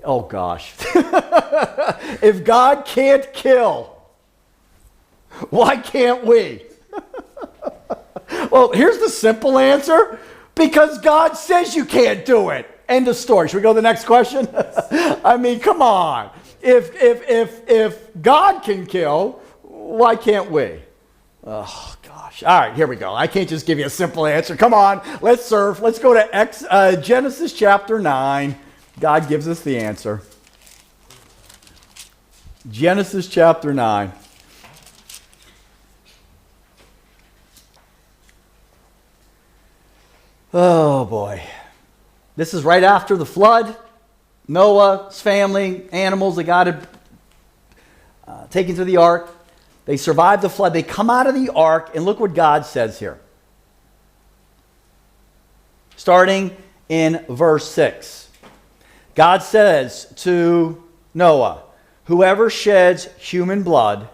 Oh, gosh. If God can't kill, why can't we? Well, here's the simple answer. Because God says you can't do it. End of story. Should we go to the next question? I mean, come on. If God can kill, why can't we? Oh, gosh. All right, here we go. I can't just give you a simple answer. Come on, let's surf. Let's go to Genesis chapter 9. God gives us the answer. Genesis chapter 9. Oh, boy. This is right after the flood. Noah's family, animals that God had taken to the ark. They survived the flood. They come out of the ark, and look what God says here. Starting in verse 6. God says to Noah, whoever sheds human blood,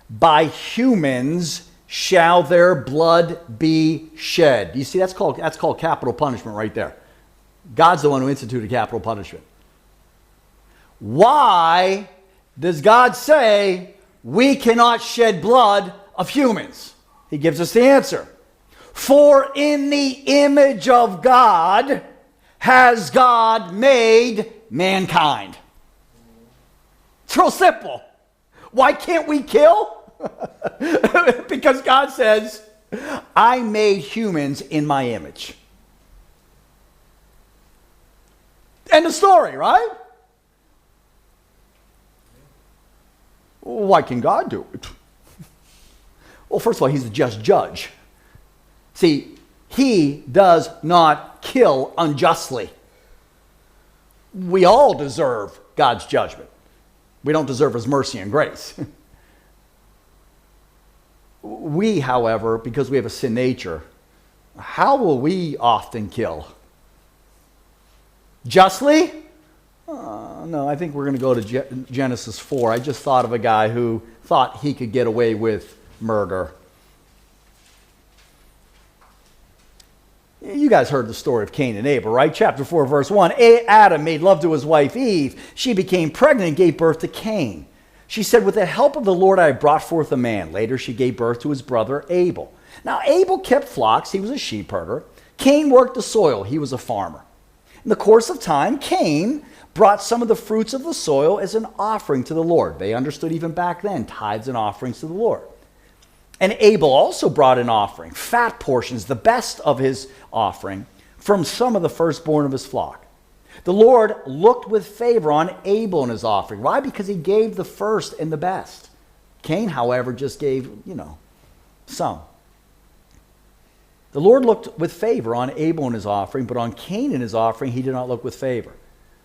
by humans shall their blood be shed. You see, that's called capital punishment right there. God's the one who instituted capital punishment. Why does God say we cannot shed blood of humans? He gives us the answer. For in the image of God has God made mankind. It's real simple. Why can't we kill? Because God says, I made humans in my image. End of story, right? Why can God do it? Well, first of all, he's the just judge. See, he does not kill unjustly. We all deserve God's judgment. We don't deserve his mercy and grace. We, however, because we have a sin nature, how will we often kill? Justly? No, I think we're going to go to Genesis 4. I just thought of a guy who thought he could get away with murder. You guys heard the story of Cain and Abel, right? Chapter 4, verse 1. Adam made love to his wife Eve. She became pregnant and gave birth to Cain. She said, with the help of the Lord I have brought forth a man. Later she gave birth to his brother Abel. Now Abel kept flocks. He was a sheep herder. Cain worked the soil. He was a farmer. In the course of time, Cain brought some of the fruits of the soil as an offering to the Lord. They understood even back then tithes and offerings to the Lord. And Abel also brought an offering, fat portions, the best of his offering, from some of the firstborn of his flock. The Lord looked with favor on Abel and his offering. Why? Because he gave the first and the best. Cain, however, just gave, some. The Lord looked with favor on Abel and his offering, but on Cain and his offering, he did not look with favor.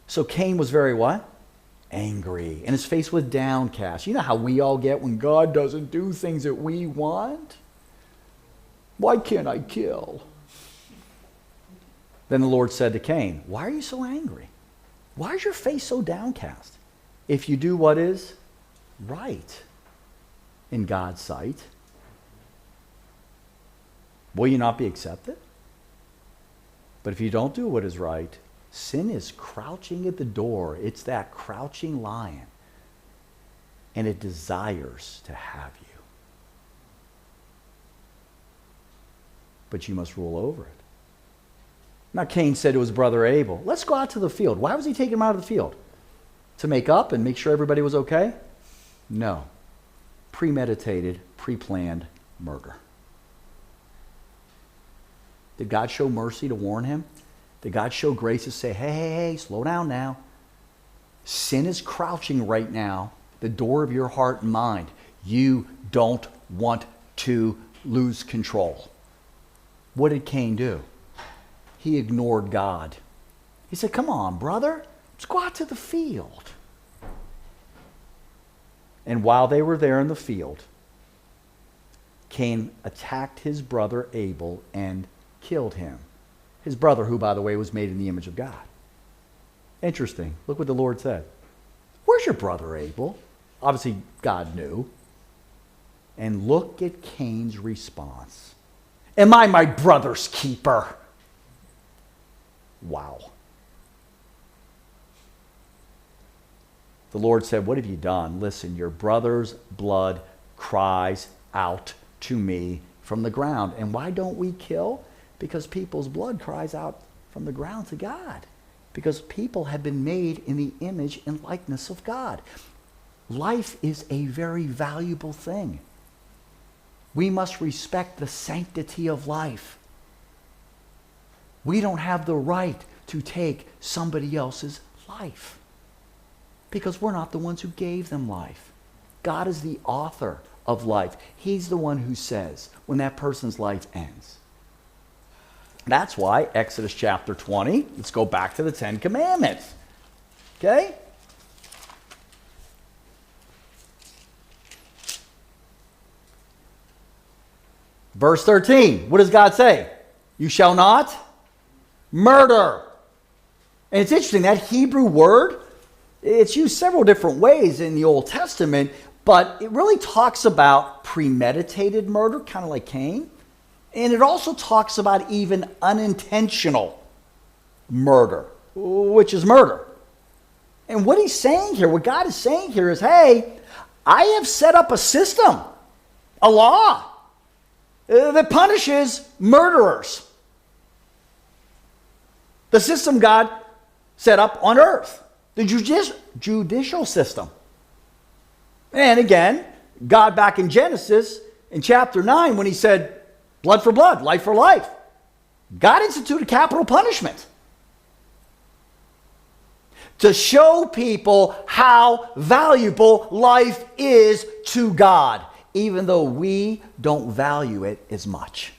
So Cain was very what? Angry, and his face was downcast. You know how we all get when God doesn't do things that we want? Why can't I kill? Then the Lord said to Cain, why are you so angry? Why is your face so downcast? If you do what is right in God's sight, will you not be accepted? But if you don't do what is right, sin is crouching at the door. It's that crouching lion. And it desires to have you. But you must rule over it. Now Cain said to his brother Abel, let's go out to the field. Why was he taking him out of the field? To make up and make sure everybody was okay? No. Premeditated, pre-planned murder. Did God show mercy to warn him? Did God show grace to say, hey, slow down now? Sin is crouching right now, the door of your heart and mind. You don't want to lose control. What did Cain do? He ignored God. He said, come on, brother, let's go out to the field. And while they were there in the field, Cain attacked his brother Abel and killed him. His brother, who, by the way, was made in the image of God. Interesting. Look what the Lord said. Where's your brother Abel? Obviously, God knew. And look at Cain's response. Am I my brother's keeper? Wow. the Lord said, what have you done? Listen, your brother's blood cries out to me from the ground. And why don't we kill? Because people's blood cries out from the ground to God. Because people have been made in the image and likeness of God. Life is a very valuable thing. We must respect the sanctity of life. We don't have the right to take somebody else's life because we're not the ones who gave them life. God is the author of life. He's the one who says when that person's life ends. That's why Exodus chapter 20, let's go back to the Ten Commandments. Okay? Verse 13, what does God say? You shall not murder. And it's interesting, that Hebrew word, it's used several different ways in the Old Testament, but it really talks about premeditated murder, kind of like Cain. And it also talks about even unintentional murder, which is murder. And what he's saying here, what God is saying here is, hey, I have set up a system, a law, that punishes murderers. The system God set up on earth, the judicial system. And again, God back in Genesis, in chapter 9, when he said, blood for blood, life for life, God instituted capital punishment to show people how valuable life is to God, even though we don't value it as much.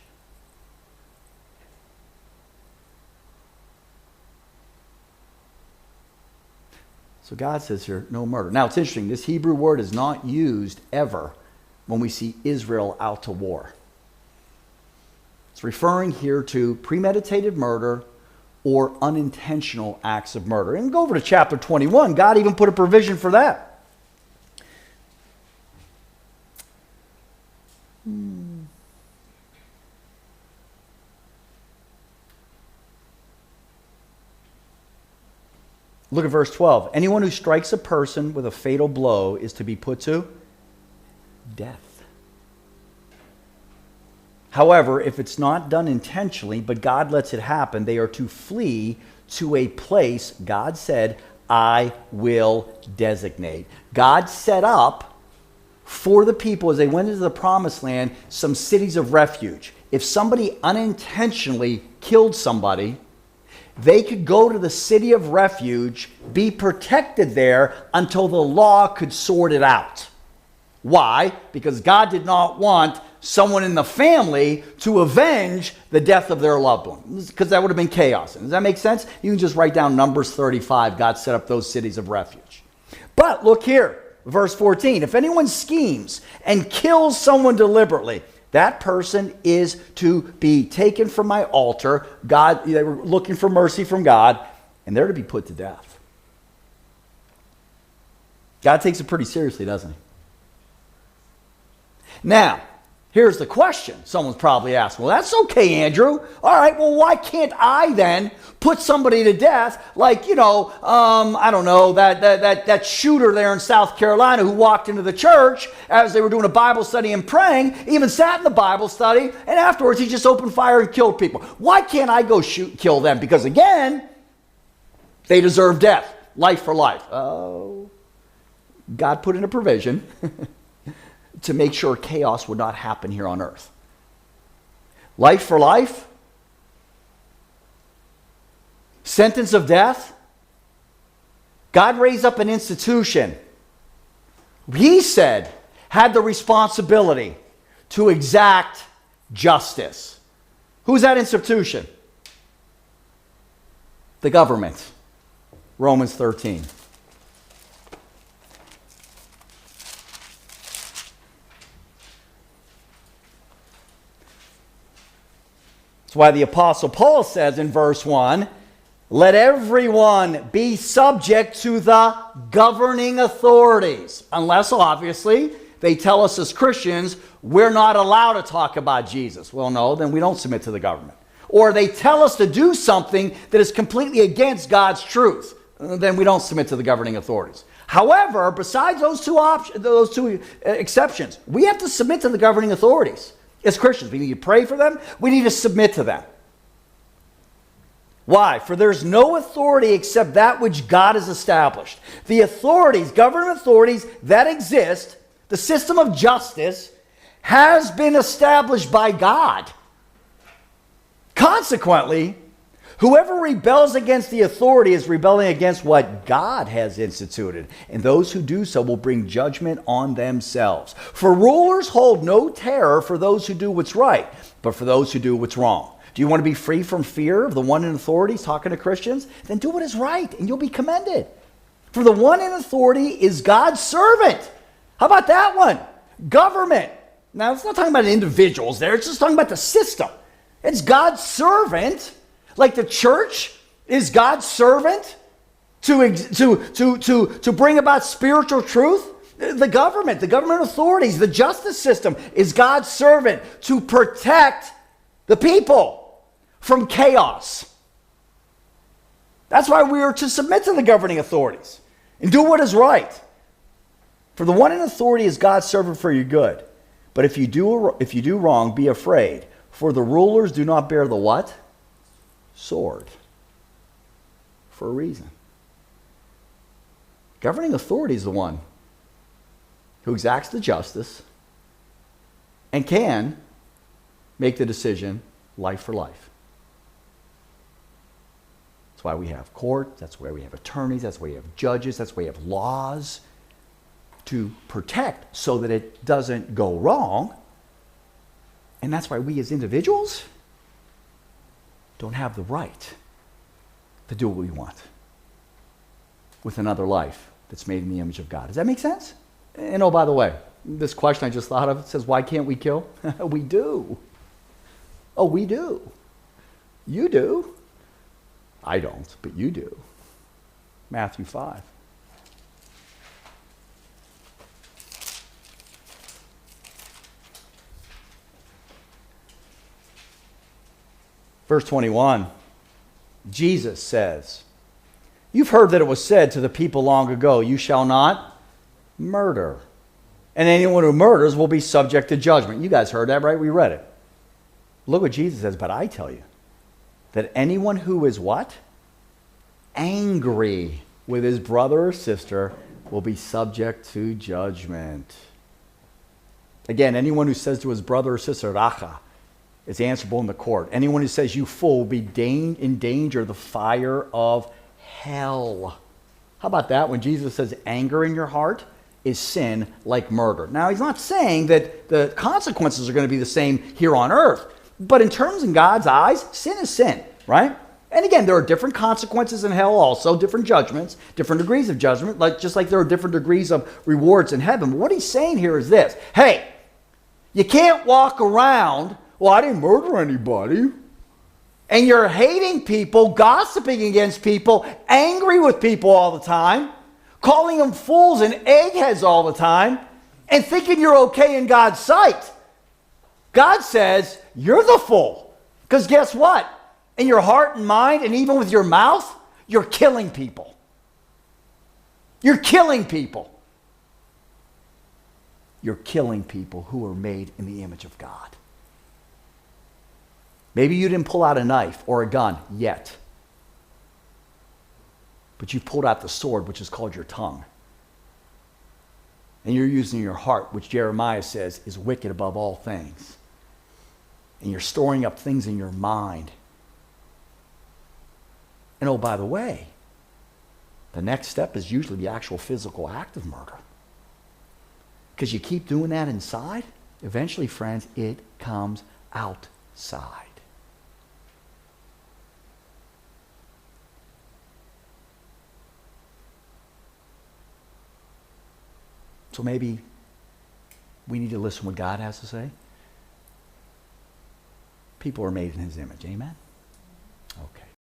So God says here, no murder. Now it's interesting, this Hebrew word is not used ever when we see Israel out to war. It's referring here to premeditated murder or unintentional acts of murder. And go over to chapter 21, God even put a provision for that. Look at verse 12. Anyone who strikes a person with a fatal blow is to be put to death. However, if it's not done intentionally, but God lets it happen, they are to flee to a place God said, I will designate. God set up for the people as they went into the promised land some cities of refuge. If somebody unintentionally killed somebody, they could go to the city of refuge, be protected there until the law could sort it out. Why? Because God did not want someone in the family to avenge the death of their loved one, because that would have been chaos. Does that make sense? You can just write down Numbers 35. God set up those cities of refuge. But look here, verse 14. If anyone schemes and kills someone deliberately, that person is to be taken from my altar. God, they were looking for mercy from God, and they're to be put to death. God takes it pretty seriously, doesn't he? Now, here's the question. Someone's probably asked, well, that's okay, Andrew. All right, well, why can't I then put somebody to death like, I don't know, that shooter there in South Carolina who walked into the church as they were doing a Bible study and praying, even sat in the Bible study, and afterwards he just opened fire and killed people. Why can't I go kill them? Because again, they deserve death, life for life. Oh, God put in a provision to make sure chaos would not happen here on earth. Life for life, sentence of death. God raised up an institution. He said, had the responsibility to exact justice. Who's that institution? The government. Romans 13. That's why the Apostle Paul says in verse 1, let everyone be subject to the governing authorities. Unless, obviously, they tell us as Christians, we're not allowed to talk about Jesus. Well, no, then we don't submit to the government. Or they tell us to do something that is completely against God's truth. then we don't submit to the governing authorities. However, besides those two exceptions, we have to submit to the governing authorities. As Christians, we need to pray for them. We need to submit to them. Why? For there's no authority except that which God has established. The authorities, government authorities that exist, the system of justice, has been established by God. Consequently, whoever rebels against the authority is rebelling against what God has instituted, and those who do so will bring judgment on themselves. For rulers hold no terror for those who do what's right, but for those who do what's wrong. Do you want to be free from fear of the one in authority talking to Christians? Then do what is right, and you'll be commended. For the one in authority is God's servant. How about that one? Government. Now, it's not talking about individuals there. It's just talking about the system. It's God's servant. Like the church is God's servant to bring about spiritual truth. The government authorities, the justice system is God's servant to protect the people from chaos. That's why we are to submit to the governing authorities and do what is right. For the one in authority is God's servant for your good. But if you do wrong, be afraid. For the rulers do not bear the what? Sword. For a reason. Governing authority is the one who exacts the justice and can make the decision life for life. That's why we have courts, that's why we have attorneys, that's why we have judges, that's why we have laws to protect so that it doesn't go wrong. And that's why we as individuals don't have the right to do what we want with another life that's made in the image of God. Does that make sense? And oh, by the way, this question I just thought of, it says, why can't we kill? We do. Oh, we do. You do. I don't, but you do. Matthew 5. Verse 21, Jesus says, "You've heard that it was said to the people long ago, 'You shall not murder. And anyone who murders will be subject to judgment.'" You guys heard that, right? We read it. Look what Jesus says, "But I tell you that anyone who is" what? "Angry with his brother or sister will be subject to judgment." Again, anyone who says to his brother or sister, "Racha," is answerable in the court. Anyone who says "you fool" will be in danger of the fire of hell. How about that? When Jesus says anger in your heart is sin like murder. Now, he's not saying that the consequences are going to be the same here on earth. But in terms in God's eyes, sin is sin, right? And again, there are different consequences in hell also, different judgments, different degrees of judgment, just like there are different degrees of rewards in heaven. But what he's saying here is this. Hey, you can't walk around, "Well, I didn't murder anybody," and you're hating people, gossiping against people, angry with people all the time, calling them fools and eggheads all the time, and thinking you're okay in God's sight. God says, you're the fool. Because guess what? In your heart and mind, and even with your mouth, you're killing people. You're killing people. You're killing people who are made in the image of God. Maybe you didn't pull out a knife or a gun yet. But you've pulled out the sword, which is called your tongue. And you're using your heart, which Jeremiah says is wicked above all things. And you're storing up things in your mind. And oh, by the way, the next step is usually the actual physical act of murder. Because you keep doing that inside, eventually, friends, it comes outside. So maybe we need to listen to what God has to say. People are made in his image. Amen? Okay.